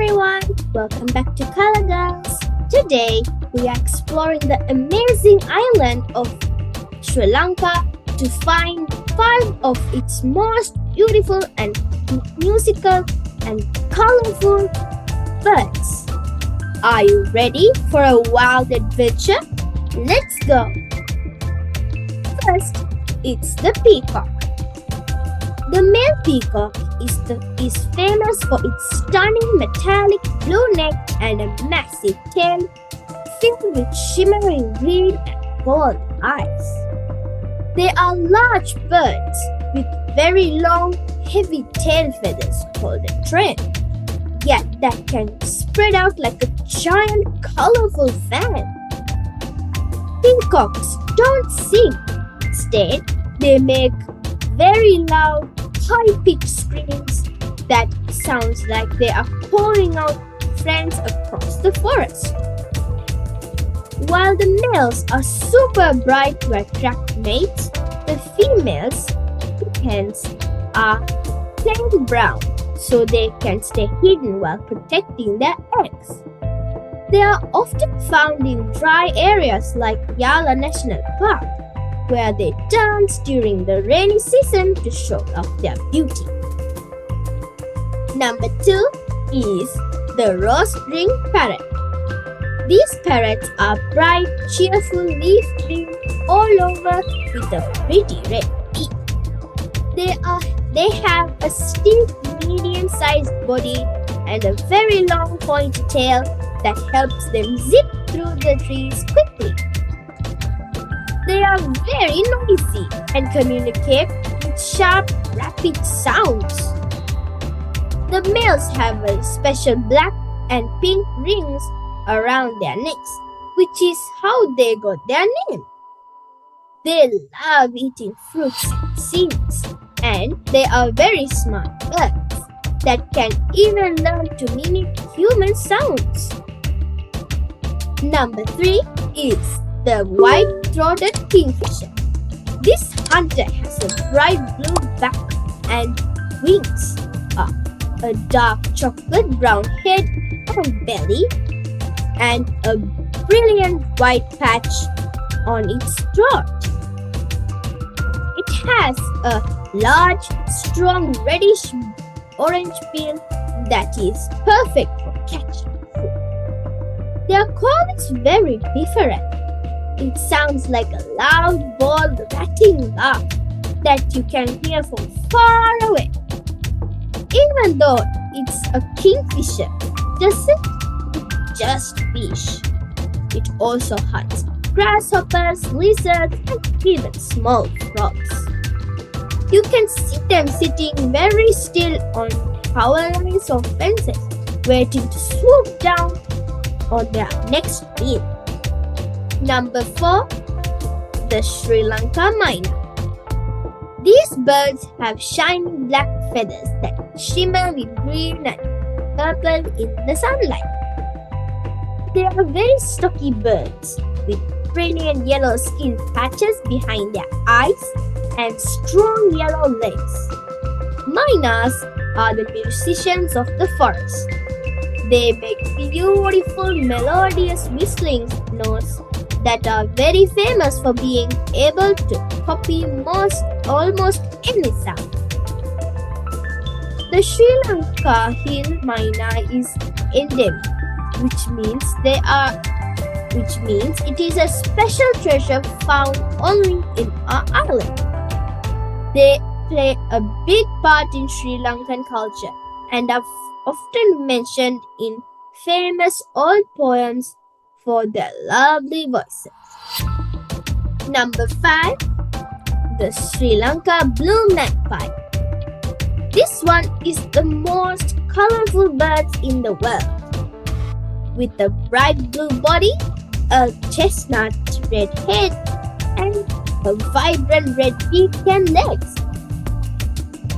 everyone, welcome back to Color Girls. Today we are exploring the amazing island of Sri Lanka to find 5 of its most beautiful and musical and colorful birds. Are you ready for a wild adventure? Let's go! First, it's the peacock. The male peacock is famous for its stunning metallic blue neck and a massive tail filled with shimmering green and gold eyes. They are large birds with very long, heavy tail feathers called a train, yet that can spread out like a giant, colorful fan. Peacocks don't sing. Instead, they make very loud, high-pitched screams that sounds like they are calling out friends across the forest. While the males are super bright to attract mates, the females, hens, are plain brown so they can stay hidden while protecting their eggs. They are often found in dry areas like Yala National Park, where they dance during the rainy season to show off their beauty. Number 2 is the rose-ringed parrot. These parrots are bright, cheerful, leaf-green all over with a pretty red beak. They have a stiff, medium-sized body and a very long pointy tail that helps them zip through the trees quickly. They are very noisy and communicate with sharp, rapid sounds. The males have a special black and pink rings around their necks, which is how they got their name. They love eating fruits and seeds, and they are very smart birds that can even learn to mimic human sounds. Number 3 is the white-throated kingfisher. This hunter has a bright blue back and wings, a dark chocolate brown head and belly, and a brilliant white patch on its throat. It has a large, strong reddish-orange bill that is perfect for catching food. Their call is very different. It sounds like a loud, bold, rattling laugh that you can hear from far away. Even though it's a kingfisher, doesn't just fish. It also hunts grasshoppers, lizards, and even small frogs. You can see them sitting very still on power lines or fences, waiting to swoop down on their next meal. Number 4, the Sri Lanka Myna. These birds have shiny black feathers that shimmer with green and purple in the sunlight. They are very stocky birds with brilliant yellow skin patches behind their eyes and strong yellow legs. Mynas are the musicians of the forest. They make beautiful melodious whistling notes that are very famous for being able to copy almost any sound. The Sri Lanka hill myna is endemic, which means it is a special treasure found only in our island. They play a big part in Sri Lankan culture and are often mentioned in famous old poems for their lovely voices. Number 5, the Sri Lanka blue magpie. This one is the most colorful bird in the world. With a bright blue body, a chestnut red head, and a vibrant red beak and legs.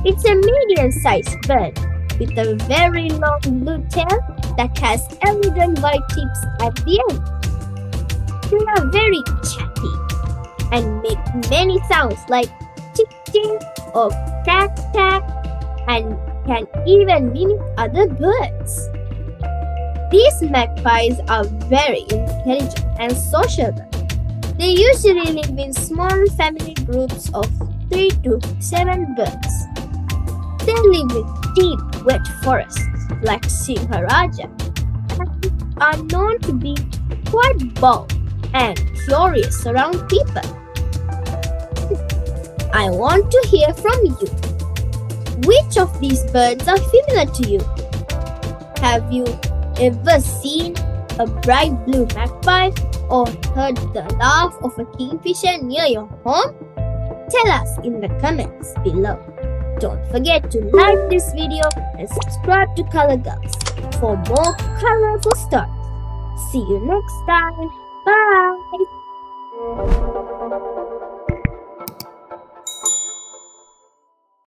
It's a medium-sized bird with a very long blue tail that has elegant white tips at the end. They are very chatty and make many sounds like tick-tick or quack-quack and can even mimic other birds. These magpies are very intelligent and sociable. They usually live in small family groups of 3 to 7 birds. They live in deep, wet forests like Singaraja and are known to be quite bold and curious around people. I want to hear from you. Which of these birds are familiar to you? Have you ever seen a bright blue magpie or heard the laugh of a kingfisher near your home? Tell us in the comments below. Don't forget to like this video and subscribe to Color Girls for more colorful stories. See you next time. Bye!